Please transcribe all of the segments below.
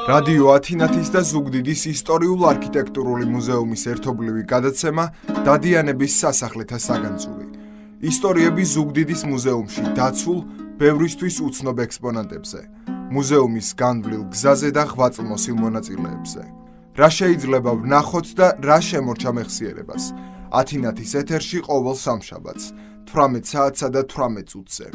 რადიო ათინათის და ზუგდიდის ისტორიულ-არქიტექტურული მუზეუმის ერთობლივი გადაცემა დადიანების სასახლეთა საგანძური. ისტორიები ზუგდიდის მუზეუმში დაცულ ბევრისთვის უცნობ ექსპონატებზე, მუზეუმის განვლილ გზაზე და ღვაწლმოსილ მონაწილეებზე. რა შეიძლება ვნახოთ და რა შემორჩა მეხსიერებას. ათინათის ეთერში ყოველ სამშაბათს 18 საათსა და 18 წუთზე.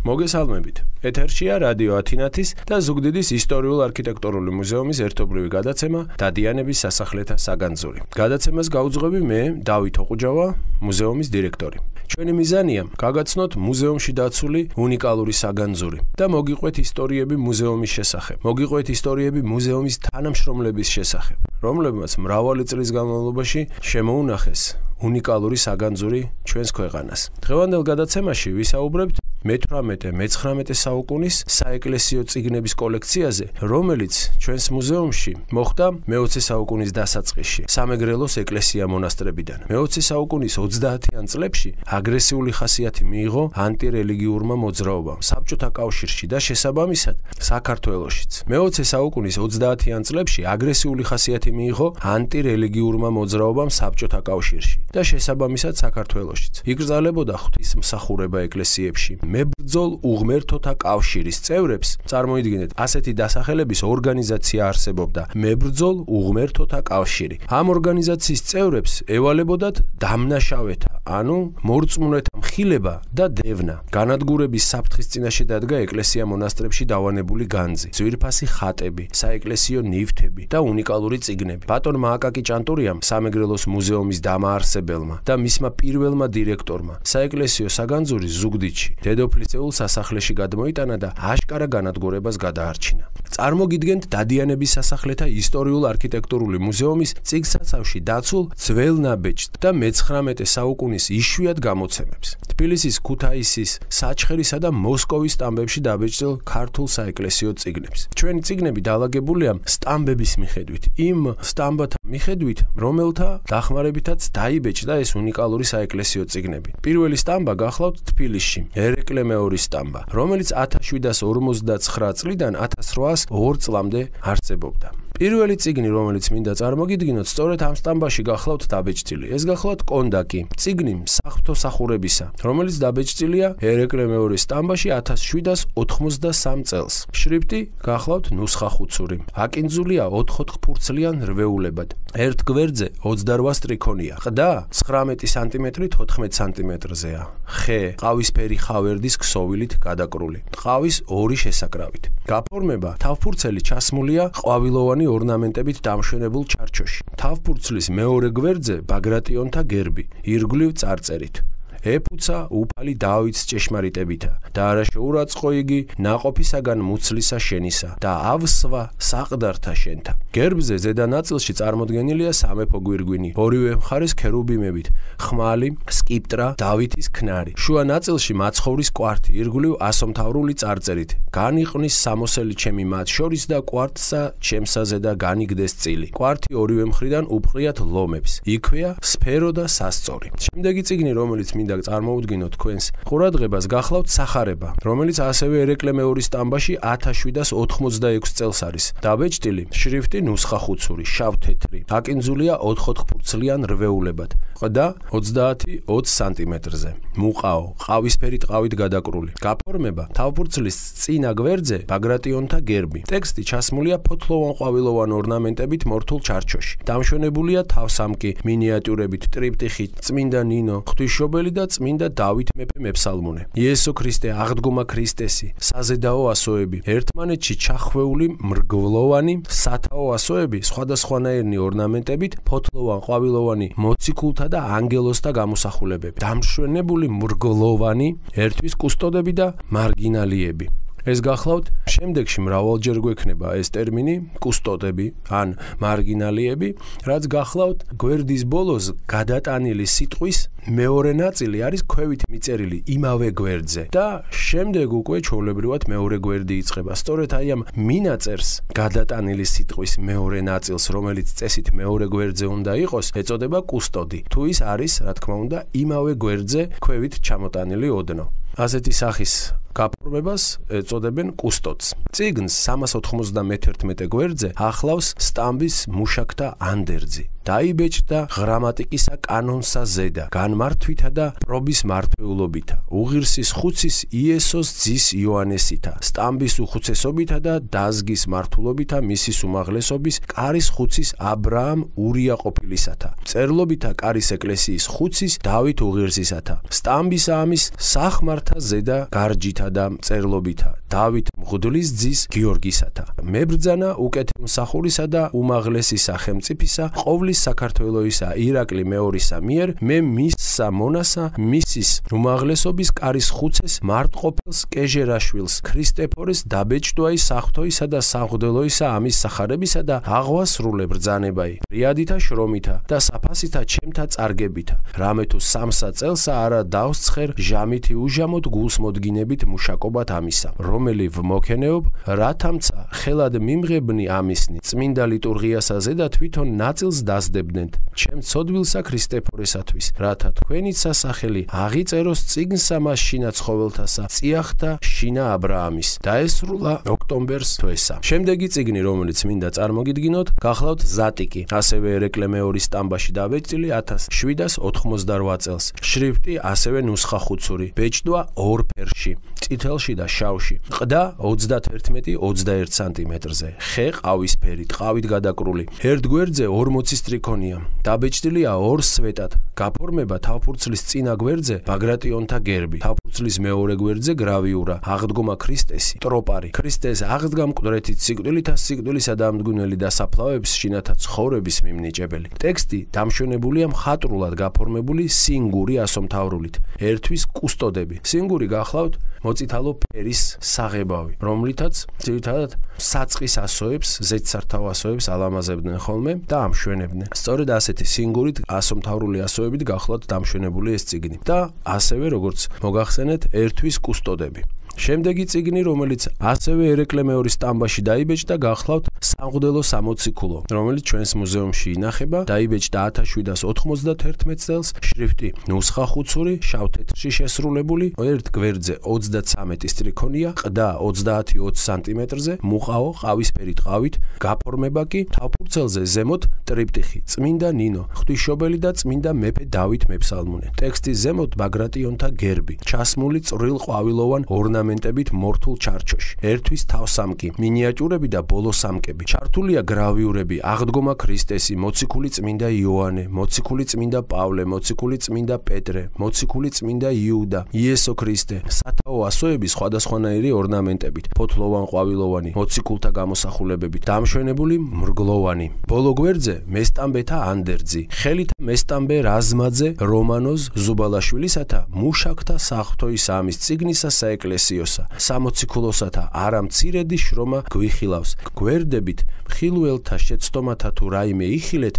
მოგესალმებით. ეთერშია რადიო ათინათის და ზუგდიდის ისტორიულ-არქიტექტურული მუზეუმის ერთობლივი გადაცემა დადიანების სასახლეთა საგანძური. გადაცემას გაუძღვები მე, დავით ოყუჯავა, მუზეუმის დირექტორი. ჩვენი მიზანია გაგაცნოთ მუზეუმში დაცული უნიკალური საგანძური და მოგიყვეთ ისტორიები მუზეუმის შესახებ. მოგიყვეთ ისტორიები მუზეუმის თანამშრომლების შესახებ, რომლებმაც მრავალი წლის განმავლობაში შემოუნახეს უნიკალური საგანძური ჩვენს ქვეყანას. დღევანდელ გადაცემაში ვისაუბრებთ მე-18-მე-19 საუკუნის საეკლესიო წიგნების კოლექციაზე, რომელიც ჩვენს მუზეუმში მოხდა მე-20 საუკუნის დასაწყისში, სამეგრელოს ეკლესია-მონასტრებიდან. მე-20 საუკუნის 30-იან წლებში აგრესიული ხასიათი მიიღო ანტირელიგიურმა მოძრაობამ საბჭოთა კავშირში და შესაბამისად საქართველოშიც. მე-20 საუკუნის 30-იან წლებში აგრესიული ხასიათი მიიღო ანტირელიგიურმა მოძრაობამ საბჭოთა კავშირში და შესაბამისად საქართველოშიც. იკრძალებოდა ღვთისმსახურება ეკლესიებში. მებრძოლ უღმერთოთა კავშირის წევრებს, წარმოიდგინეთ, ასეთი დასახელების ორგანიზაცია არსებობდა, მებრძოლ უღმერთოთა კავშირი. ამ ორგანიზაციის წევრებს ევალებოდათ დამნაშავეთა, ანუ მორწმუნეთა მხილება და დევნა. განადგურების საფრთხის წინაშე დადგა ეკლესია-მონასტრებში დავანებული განძი, ძვირფასი ხატები, საეკლესიო ნივთები და უნიკალური წიგნები. ბატონმა აკაკი ჭანტურიამ, სამეგრელოს მუზეუმის დამაარსებელმა და მისმა პირველმა დირექტორმა, საეკლესიო საგანძური ზუგდიდში დედოფლისეულ სასახლეში გადმოიტანა და აშკარა განადგურებას გადაარჩინა. წარმოგიდგენთ დადიანების სასახლეთა ისტორიულ-არქიტექტურული მუზეუმის წიგნსაცავში დაცულ ძველ ნაბეჭდ და მე-19 საუკუნის იშვიათ გამოცემებს. თბილისის, ქუთაისის, საჩხერისა და მოსკოვის სტამბებში დაბეჭდილ ქართულ საეკლესიო წიგნებს. ჩვენი წიგნები დალაგებულია სტამბების მიხედვით, იმ სტამბათა მიხედვით, რომელთა დახმარებითაც დაიბეჭდა ეს უნიკალური საეკლესიო წიგნები. პირველი სტამბა გახლავთ თბილისში, ერეკლე მეორის სტამბა, რომელიც 1759 წლიდან 1802 წლამდე არსებობდა. პირველი წიგნი, რომელიც მინდა წარმოგიდგინოთ, სწორედ ამ სტამბაში გახლავთ დაბეჭდილი. ეს გახლავთ კონდაკი, წიგნი საღვთოსახურებისა, რომელიც დაბეჭდილია ერეკლე მეორის სტამბაში 1783 წელს. შრიფტი გახლავთ ნუსხახუცური. აკინძულია 4 ფურცლიან რვეულებად. ერთ გვერდზე 28 სტრიქონია. ყდა 19 სანტიმეტრი 14 სანტიმეტრზეა. ხე ყავისფერი ხავერდის ქსოვილით გადაკრული. ტყავის 2 შესაკრავით. გაფორმება თავფურცელი ჩასმულია ყვავილოვანი ორნამენტებით დამშვენებულ ჩარჩოში. თავფურცლის მეორე გვერდზე ბაგრატიონთა გერბი, ირგვლივ წარწერით. ეფუცა უფალი დავითს ჭეშმარიტებითა და არა შეურაცხო იგი ნაყოფისაგან მუცლისა შენისა და ავსვა საყდართა შენთა. გერბზე ზედა ნაწილში წარმოდგენილია სამეფო გვირგვინი, ორივე მხარეს ქერუბიმებით, ხმალი, სკიპტრა, დავითის ქნარი. შუა ნაწილში მაცხოვრის კვართი, ირგვლივ ასომთავრული წარწერით. განიყვნის სამოსელი ჩემი მათ შორის და კვართსა ჩემსაზე და განიგდეს წილი. კვართი ორივე მხრიდან უპყრიათ ლომებს. იქვეა სფერო და სასწორი. შემდეგი წიგნი, რომელიც მინდა წარმოუდგინოთ თქვენს ყურადღებას, გახლავთ სახარება, რომელიც ასევე ერეკლე მეორის სტამბაში 1786 წელს არის დაბეჭდილი. შრიფტი ნუსხახუცური, შავ-თეთრი, აკინძულია 4 ფურცლიან რვეულებად. ყდა 30-20 სანტიმეტრზე. მუყაო, ყავისფერი ტყავით გადაკრული. გაფორმება თავფურცლის წინა გვერდზე ბაგრატიონთა გერბი. ტექსტი ჩასმულია ფოთლოვან-ყვავილოვან ორნამენტებით მორთულ ჩარჩოში. დამშვენებულია თავსამკი, მინიატიურებით, ტრიპტიხით, წმინდა ნინო, ღვთისმშობელი და წმინდა დავით მეფე მეფსალმუნე. იესო ქრისტე, აღდგომა ქრისტესი, საზედაო ასოები, ერთმანეთში ჩახვეული მრგვლოვანი სათაო ასოები, სხვადასხვანაირნი ორნამენტებით, ფოთლოვან-ყვავილოვანი მოციქულთა და ანგელოზთა გამოსახულებები, დამშვენებული მრგვლოვანი ერთვის კუსტოდები და მარგინალიები. ეს გახლავთ შემდეგში მრავალჯერ გვექნება ეს ტერმინი კუსტოდები ან მარგინალიები, რაც გახლავთ გვერდის ბოლოს გადატანილი სიტყვის მეორე ნაწილი არის ქვევით მიწერილი იმავე გვერდზე და შემდეგ უკვე ჩვეულებრივად მეორე გვერდი იწყება. სწორედ აი ამ მინაწერს გადატანილი სიტყვის მეორე ნაწილს, რომელიც წესით მეორე გვერდზე უნდა იყოს, ეწოდება კუსტოდი. თუ ის არის, რა თქმა უნდა, იმავე გვერდზე ქვევით ჩამოტანილი ოდნო. ასეთი სახის გაფორმებას ეწოდებენ კუსტოდს. წიგნს 391 გვერდზე ახლავს სტამბის მუშაკთა ანდერძი. დაიბეჭდა გრამატიკისა კანონსა ზედა, განმართვითა და პრობის მართვეულობითა, უღირსის ხუცის იესოს ძის იოანესითა, სტამბის უხუცესობითა და დაზგის მართულობითა მისის უმაღლესობის, კარის ხუცის აბრაამ ურია ყოფილისათა, წერლობითა კარის ეკლესიის ხუცის დავით უღირსისათა, სტამბის ამის სახმართა ზედა გარჯითა და წერლობითა, დავით მღვდლის ძის გიორგისათა, მებრძანა უკეთილმსახურისა და უმაღლესისა ხელმწიფისა, ყოვლის საქართველოისა ირაკლი მეორისა მიერ მე მისსა მონასა მისის უმაღლესობის კარის ხუცეს მარტყოფილს კეჟერაშვილს ქრისტეფორეს დაბეჭდვაი საფრთოისა და სამღვდელოისა ამის სახარებისა და აღვასრულე ბრძანებაი რიადითა შრომითა და საფასითა ჩემთა წარგებითა რამე თუ სამსა წელსა არა დავსცხერ ჟამითი უჟამოდ გულს მოდგინებით მუშაკობათ ამისა რომელი ვმოქენეობ რათამცა ხელად მიმღებნი ამისნი წმინდა ლიტურგიასა ზედა თვითონ ნაწილს დასდებდნენთ ჩემ ცოდვილსა ქრისტეფორესათვის რათა თქვენიც სასახელი აღიწეროს წიგნსა მას შინა ცხოველთასა წიახთა შინა აბრაამის დაესრულა ოქტომბერს თვესა შემდეგი წიგნი რომელიც მინდა წარმოგიდგინოთ გახლავთ ზატიკი ასევე ერეკლე მეორის სტამბაში დაბეჭდილი 1788 წელს შრიფტი ასევე ნუსხა ხუცური ბეჭდვა ორ ფერში წითელში და შავში ყდა 31-21 სანტიმეტრზე ხე ყავისფერი ტყავით გადაკრული ერთ გვერდზე 40 სტრიქონია დაბეჭდილია ორ სვეტად გაფორმება თავფურცლის წინა გვერდზე ბაგრატიონთა გერბი თავფურცლის მეორე გვერდზე გრავიურა აღდგომა ქრისტესი ტროპარი ქრისტეს აღდგა მკვდრეთით სიკვდილითა სიკვდილისა დამდგუნელი და საფლავების შინათა ცხოვრების მიმნიჭებელი ტექსტი დამშვენებულია მხატვრულად გაფორმებული სინგური ასომთავრულით ერთვის კუსტოდები სინგური გახლავთ მოწითალო ფერის საღებავი რომლითაც ძირითადად საწყის ასოებს ზედსართავ ასოებს ალამაზებდნენ ხოლმე და ამშვენებდნენ სწორედ ასეთი სინგურით ასომთავრული ასოებით გახლავთ დამშვენებული ეს წიგნი და ასევე როგორც მოგახსენეთ ერთვის კუსტოდები შემდეგი წიგნი რომელიც ასევე ერეკლე მეორის სტამბაში დაიბეჭდა გახლავთ სამღვდელო სამოციქულო რომელიც ჩვენს მუზეუმში ინახება დაიბეჭდა 1791 წელს შრიფტი ნუსხა ხუცური შავ-თეთრში შესრულებული ერთ გვერდზე 33 სტრიქონია ყდა 30-20 სანტიმეტრზე მუყაო ყავისფერი ტყავით გაფორმება კი თავფურცელზე ზემოთ ტრიპტიხი წმინდა ნინო ღვთისმშობელი და წმინდა მეფე დავით მეფსალმუნე ტექსტის ზემოთ ბაგრატიონთა გერბი ჩასმული წვრილ ყვავილოვან ორნამენტებით მორთულ ჩარჩოში ერთვის თავსამკი მინიატიურები და ბოლო სამკები ჩართულია გრავიურები აღდგომა ქრისტესი მოციქული წმინდა იოანე მოციქული წმინდა პავლე მოციქული წმინდა პეტრე მოციქული წმინდა იუდა იესო ქრისტე სათაო ასოები სხვადასხვანაირი ორნამენტებით ფოთლოვან ყვავილოვანი მოციქულთა გამოსახულებებით დამშვენებული მრგლოვანი ბოლო გვერდზე მესტამბეთა ანდერძი ხელითა მესტამბე რაზმაძე რომანოზ ზუბალაშვილისათა მუშაკთა საფრთოის ამის წიგნისა საეკლესიოსა სამოციქულოსათა არამცირედი შრომა გვიხილავს გვერდებით ხილველთა შეცდომათა თუ რაიმე იხილეთ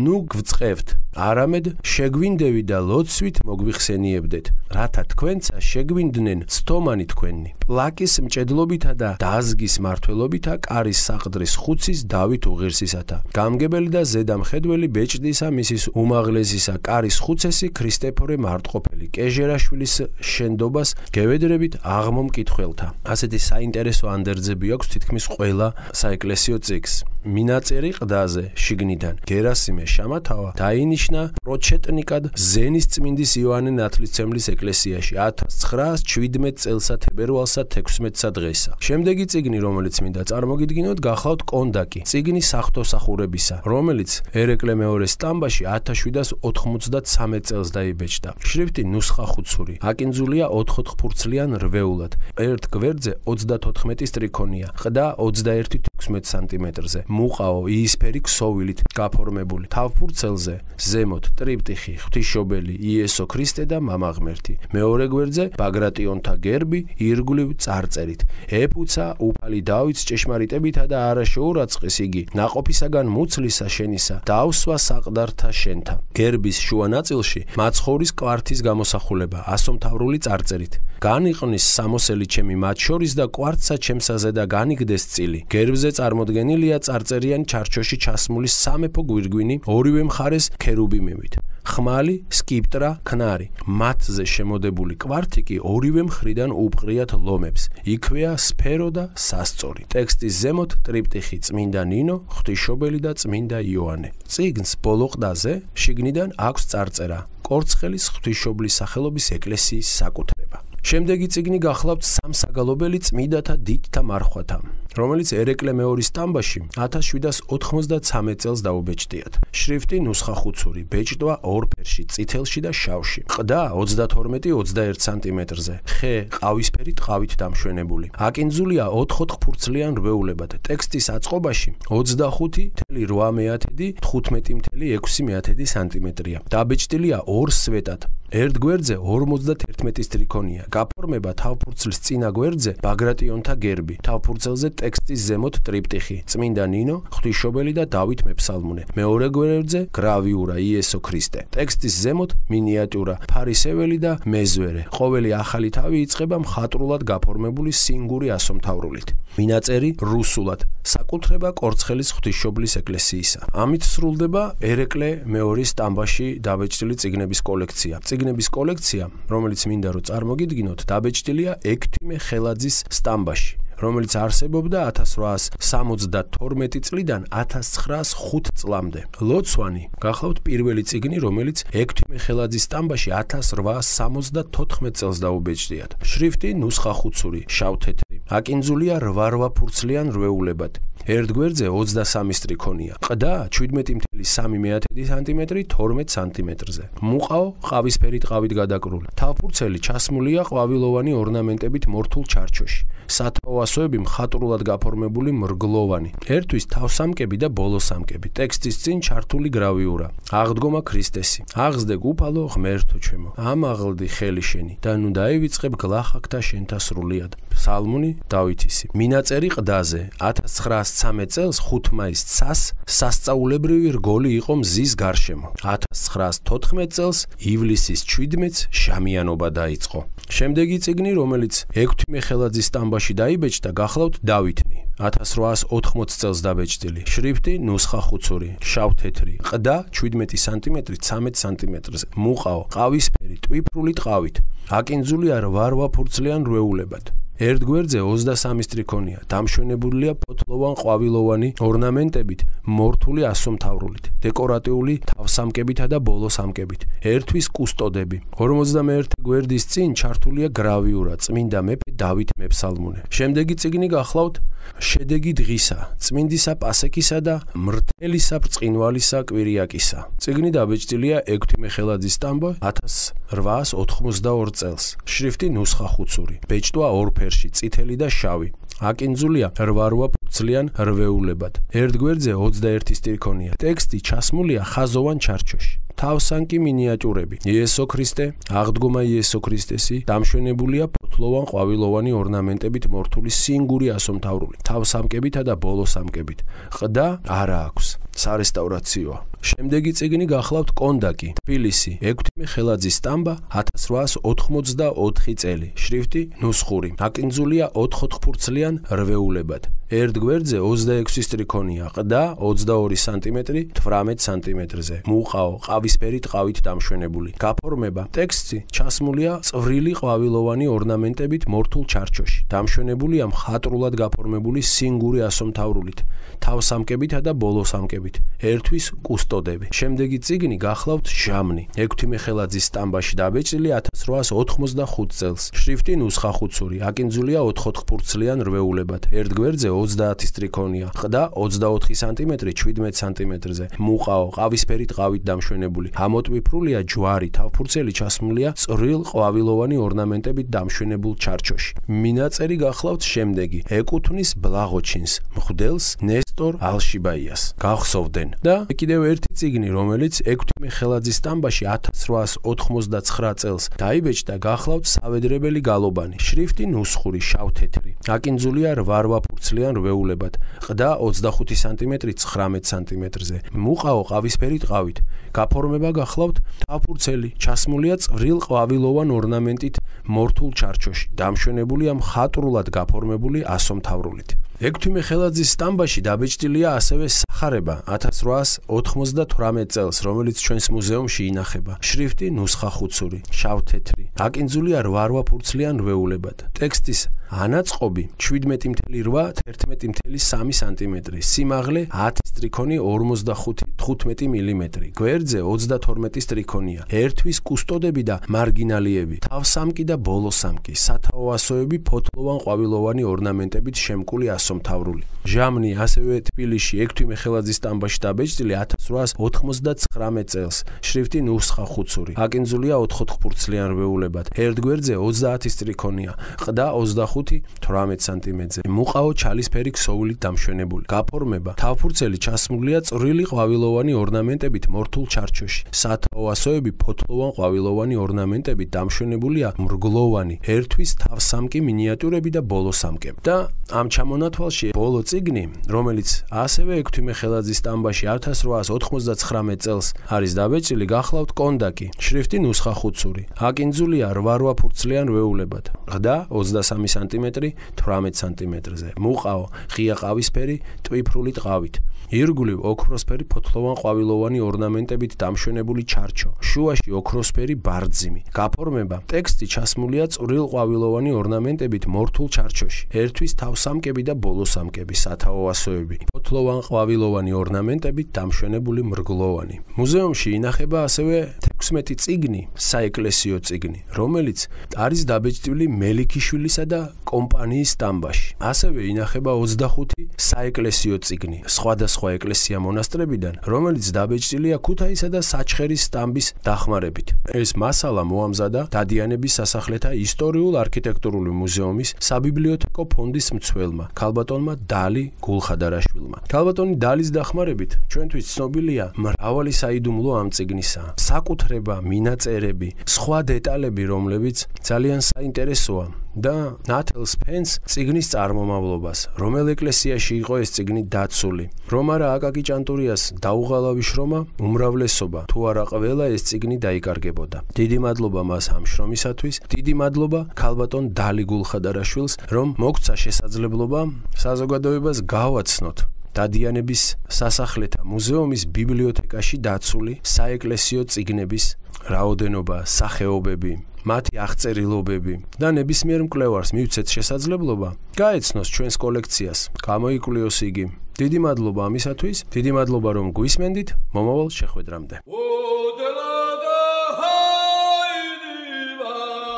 ნუ გვწყევთ არამედ შეგვინდევი და ლოცვით მოგვიხსენიებდეთ რათა თქვენცა შეგვინდნენ ცთომანი თქვენი პლაკის მჭედლობითა და დაზგის მართლობითა კარის საყდრის ხუცის დავით უღირსისათა გამგებელი და ზედამხედველი ბეჭდისა მისის უმაღლესისა კარის ხუცესი ქრისტეფორე მარტყოფელი კეჟერაშვილის შენდობას გევედრებით აღმომკითხველთა ასეთი საინტერესო ანდერძები აქვს თითქმის ყველა საეკლესიო წიგნს მინაწერი ყდაზე შიგნიდან გერასიმე შამათავა დაინიშნა პროჩეტნიკად ზენის წმინდის იოანე ნათლისმცემლის ეკლესიაში 1917 წელსა თებერვალსა 16 დღესა შემდეგი წიგნი რომელიც მინდა წარმოგიდგინოთ გახლავთ კონდაკი წიგნი სახთოსახურებისა რომელიც ერეკლე მეორე სტამბაში 1793 წელს დაიბეჭდა შრიფტი ნუსხა ხუცური აკინძულია 4 ფურცლიან რვეულად ერთ გვერდზე 34 სტრიქონია ყდა 21-16 სანტიმეტრზე მუყაო იისფერი ქსოვილით გაფორმებული თავფურცელზე ზემოთ ტრიპტიხი ღვთისმშობელი იესო ქრისტე და მამა ღმერთი მეორე გვერდზე ბაგრატიონთა გერბი ირგვლივ წარწერით ეფუცა უფალი დავითს ჭეშმარიტებითა და არა შეურაცხეს იგი ნაყოფისაგან მუცლისა შენისა დავსვა საყდართა შენთა გერბის შუა ნაწილში მაცხოვრის კვართის გამოსახულება ასომთავრული წარწერით განიყნის სამოსელი ჩემი მათ შორის და კვართსა ჩემსაზე და განიგდეს წილი გერბზე წარმოდგენილია წარწერიან ჩარჩოში ჩასმული სამეფო გვირგვინი ორივე მხარეს ქერუბიმებით ხმალი, სკიპტრა, ქნარი. მათზე შემოდებული კვართიკი ორივე მხრიდან უპყრიათ ლომებს. იქვეა სფერო და სასწორი. ტექსტის ზემოთ ტრიპტიხი წმინდა ნინო, ღვთისმშობელი და წმინდა იოანე. წიგნს ბოლო ყდაზე შიგნიდან აქვს წარწერა კორცხელის ღვთისმშობლის სახელობის ეკლესიის საკუთრება. შემდეგი წიგნი გახლავთ სამსაგალობელი წმინდათა დიდთა მარხვათა, რომელიც ერეკლე მეორის სტამბაში 1793 წელს დაუბეჭდიათ. შრიფტი ნუსხახუცური, ბეჭდვა ორ ფერში, წითელში და შავში. ყდა 32-21 სანტიმეტრზე, ხე ყავისფერი ტყავით დამშვენებული. აკინძულია 4-4 ფურცლიან რვეულებად. ტექსტის აწყობაში 25.8-15.6 სანტიმეტრია. დაბეჭდილია ორ სვეტად. ერთ გვერდზე 51 სტრიქონია. გაფორმება თავფურცლის წინა გვერდზე ბაგრატიონთა გერბი. თავფურცელზე ტექსტის ზემოთ ტრიპტიხი, წმინდა ნინო, ღვთისმშობელი და დავით მეფსალმუნე. მეორე გვერდზე გრავიურა იესო ქრისტე. ტექსტის ზემოთ მინიატურა, ფარისეველი და მეზვერე. ყოველი ახალი თავი იწყება მხატვრულად გაფორმებული სინგური ასომთავრულით. მინაწერი რუსულად. საკუთრება კორცხელის ღვთისმშობლის ეკლესიისა. ამით სრულდება ერეკლე მეორის სტამბაში დაბეჭდილი წიგნების კოლექცია. წიგნების კოლექცია, რომელიც მინდა რომ წარმოგიდგინოთ, დაბეჭდილია ექვთიმე ხელაძის სტამბაში, რომელიც არსებობდა 1872 წლიდან 1905 წლამდე. ლოცვანი გახლავთ პირველი წიგნი, რომელიც ექვთიმე ხელაძის სტამბაში 1874 წელს დაუბეჭდიათ. შრიფტი ნუსხახუცური, შავ-თეთრი. აკინძულია 8 ფურცლიან რვეულებად. ერთ გვერდზე 23 სტრიქონია. ყდა 17.3 სანტიმეტრი 12 სანტიმეტრზე. მუყაო ყავისფერი ტყავით გადაკრული. თავფურცელი ჩასმულია ყვავილოვანი ორნამენტებით მორთულ ჩარჩოში. სათაო ასოები მხატვრულად გაფორმებული მრგლოვანი. ერთვის თავსამკები და ბოლოსამკები. ტექსტის წინ ჩართული გრავიურა. აღდგომა ქრისტესი. აღზრდე გუფალო ღმერთო ჩემო. ამაღლდი ხელი შენი და ნუ დაივიწყებ გლახაკთა შენთა სრულიად. ფსალმუნი დავითისი. მინაწერი ყდაზე 1913 წელს 5 მაისს ცას სასწაულებრივი რგოლი იყო მზის გარშემო. 1914 წელს ივლისის 17-ს შამიანობა დაიწყო. შემდეგი წიგნი, რომელიც ექვთიმე ხელაძის სტამბაში დაიბეჭდა, გახლავთ დავითნი. 1880 წელს დაბეჭდილი. შრიფტი ნუსხახუცური, შავ-თეთრი. ყდა 17 სანტიმეტრი 13 სანტიმეტრზე. მუყაო ყავისფერი ტვიფრული ტყავით. აკინძულია 8 ფურცლიან რვეულებად. ერთ გვერდზე 23 სტრიქონია. დამშვენებულია ფოთლოვან ყვავილოვანი ორნამენტებით, მორთული ასომთავრულით, დეკორატიული თავსამკებითა და ბოლოსამკებით. ერთვის კუსტოდები. 51 გვერდის წინ ჩართულია გრავიურა, წმინდა მეფე დავით მეფსალმუნე. შემდეგი წიგნი გახლავთ შედეგი დღისა, წმინდისა პასექისა და მრთელისა ბრწყინვალისა კვირიაკისა. წიგნი დაბეჭდილია ექვთიმე ხელაძის სტამბა 1882 წელს. შრიფტი ნუსხახუცური, ბეჭდვა ორ ფერში, წითელი და შავი. აკინძულია 8 ფურცლიან რვეულებად. ერთ გვერდზე 21 სტრიქონია. ტექსტი ჩასმულია ხაზოვან ჩარჩოში. თავსანკი მინიატურები. იესო ქრისტე, აღდგომა იესო ქრისტესი, დამშვენებულია ფოთლოვან ყვავილოვანი ორნამენტებით მორთული სინგური ასომთავრული, თავსამკებითა და ბოლოსამკებით. ყდა არა აქვს. სარესტავრაციოა. შემდეგი წიგნი გახლავთ კონდაკი, თბილისი, ექვთიმე ხელაძის სტამბა 1884 წელი. შრიფტი ნუსხური. აკინძულია 4 ფურცლიან რვეულებად. ერთ გვერდზე 26 სტრიქონია. ყდა 22 სანტიმეტრი 18 სანტიმეტრზე. მუყაო ყავისფერი ტყავით დამშვენებული. გაფორმება ტექსტი ჩასმულია წვრილი ყვავილოვანი ორნამენტებით მორთულ ჩარჩოში. დამშვენებულია მხატვრულად გაფორმებული სინგური ასომთავრულით, თავსამკებითა და ბოლოსამკებით. ერთვის კუსტოდები. შემდეგი წიგნი გახლავთ ჟამნი. ექვთიმე ხელაძის სტამბაში დაბეჭდილი 1885 წელს. შრიფტი ნუსხახუცური. აკინძულია 4 ფურცლიან რვეულებად. ერთ გვერდზე 30 სტრიქონია. ყდა 24 სანტიმეტრი 17 სანტიმეტრზე. მუყაო ყავისფერი ტყავით დამშვენებული. ამოტვიფრულია ჯვარი, თავფურცელი ჩასმულია წვრილ ყვავილოვანი ორნამენტებით დამშვენებულ ჩარჩოში. მინაწერი გახლავთ შემდეგი. ეკუთვნის ბლაღოჩინს, მღვდელს ნესტორ ალშიბაიას. გახსოვდნენ და კიდევ ერთი წიგნი, რომელიც ექვთიმე ხელაძის სტამბაში 1889 წელს დაიბეჭდა, გახლავთ სავედრებელი გალობანი. შრიფტი ნუსხური, შავ-თეთრი. აკინძულია 8 ფურცლიან რვეულებად. ყდა 25 სანტიმეტრი 19 სანტიმეტრზე. მუყაო ყავისფერი ტყავით. გაფორმება გახლავთ თავფურცელი, ჩასმულია წვრილ ყვავილოვან ორნამენტით მორთულ ჩარჩოში. დამშვენებულია მხატვრულად გაფორმებული ასომთავრულით. ექვთიმე ხელაძის სტამბაში დაბეჭდილია ასევე სახარება 1898 წელს, რომელიც ჩვენს მუზეუმში ინახება. შრიფტი ნუსხა ხუცური, შავ-თეთრი. აკინძულია 8 ფურცლიან რვეულებად. ტექსტის ანაწყობი 17.8-11.3 სანტიმეტრი, სიმაღლე 10 სტრიქონი 45 მილიმეტრი, გვერდზე 32 სტრიქონია, ერთვის კუსტოდები და მარგინალიები, თავსამკი და ბოლოსამკი, სათაო ასოები ფოთლოვან ყვავილოვანი ორნამენტებით შემკული ასომთავრული. ჟამნი ასევე თბილისში ექვთიმე ხელაძის სტამბაში დაბეჭდილი 1899 წელს, შრიფტი ნუსხა ხუცური, აკინძულია 4 ფურცლიან რვეულებად, ერთ გვერდზე 30 სტრიქონია, ყდა 25-18 სანტიმეტრზე, მუყაო ჩალისფერი ქსოვილით დამშვენებული. გაფორმება თავფურცელი ჩასმულია წვრილი ყვავილოვანი ორნამენტებით მორთულ ჩარჩოში. სათაო ასოები ფოთლოვან ყვავილოვანი ორნამენტებით დამშვენებულია მრგლოვანი, ერთვის თავსამკი მინიატურები და ბოლოსამკები. და ამ ჩამონათვალში ბოლო წიგნი, რომელიც ასევე ექვთიმე ხელაძის სტამბაში 1899 წელს არის დაბეჭდილი, გახლავთ კონდაკი, შრიფტი ნუსხა ხუცური, აკინძულია 8 ფურცლიან რვეულებად, ყდა 23 სანტიმეტრი 18 სანტიმეტრზე, მუყაო ღია ყავისფერი ტვიფრული ტყავით, ირგვლივ ოქროსფერი ფოთლოვან ყვავილოვანი ორნამენტებით დამშვენებული ჩარჩო, შუაში ოქროსფერი ბარძიმი. გაფორმება ტექსტი ჩასმულია წვრილ ყვავილოვანი ორნამენტებით მორთულ ჩარჩოში, ერთვის თავსამკები და ბოლოსამკები, სათაო ასოები, ფოთლოვან ყვავილოვანი ორნამენტებით დამშვენებული მრგლოვანი. მუზეუმში ინახება ასევე 16 წიგნი, საეკლესიო წიგნი, რომელიც არის დაბეჭდილი მელიქიშვილისა და კომპანიის სტამბაში. ასევე ინახება 25 საეკლესიო წიგნი სხვადასხვა ეკლესია მონასტრებიდან, რომელიც დაბეჭდილია ქუთაისა და საჩხერის სტამბის დახმარებით. ეს მასალა მოამზადა დადიანების სასახლეთა ისტორიულ-არქიტექტურული მუზეუმის საბიბლიოთეკო ფონდის მცველმა, ქალბატონმა დალი გულხადარაშვილმა. ქალბატონი დალის დახმარებით ჩვენთვის ცნობილია მრავალი საიდუმლო ამ წიგნისა. საკუთრება, მინაწერები, სხვა დეტალები, რომლებიც ძალიან საინტერესოა და ნათელს ფენს წიგნის წარმომავლობას, რომელ ეკლესიაში იყო ეს წიგნი დაცული, რომ არა აკაკი ჭანტურიას დაუღალავი შრომა, უმრავლესობა, თუ არა ყველა ეს წიგნი დაიკარგებოდა. დიდი მადლობა მას ამ შრომისათვის, დიდი მადლობა ქალბატონ დალი გულხადარაშვილს, რომ მოგცა შესაძლებლობა საზოგადოებას გავაცნოთ დადიანების სასახლეთა მუზეუმის ბიბლიოთეკაში დაცული საეკლესიო წიგნების რაოდენობა, სახეობები, მათი აღწერილობები და ნებისმიერ მკვლევარს მივცეთ შესაძლებლობა გაეცნოს ჩვენს კოლექციას, გამოიკვლიოს იგი. დიდი მადლობა ამისათვის, დიდი მადლობა რომ გვისმენდით, მომავალ შეხვედრამდე.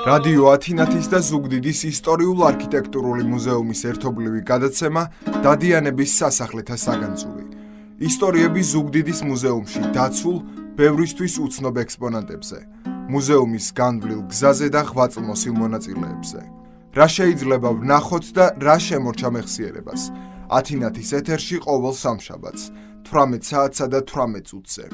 რადიო ათინათის და ზუგდიდის ისტორიულ-არქიტექტურული მუზეუმის ერთობლივი გადაცემა დადიანების სასახლეთა საგანძური. ისტორიები ზუგდიდის მუზეუმში დაცულ ბევრისთვის უცნობ ექსპონატებზე, მუზეუმის განვლილ გზაზე და ღვაწლმოსილ მონაწილეებზე. რა შეიძლება ვნახოთ და რა შემორჩა მეხსიერებას? ათინათის ეთერში ყოველ სამშაბათს 18 საათსა და 18 წუთზე.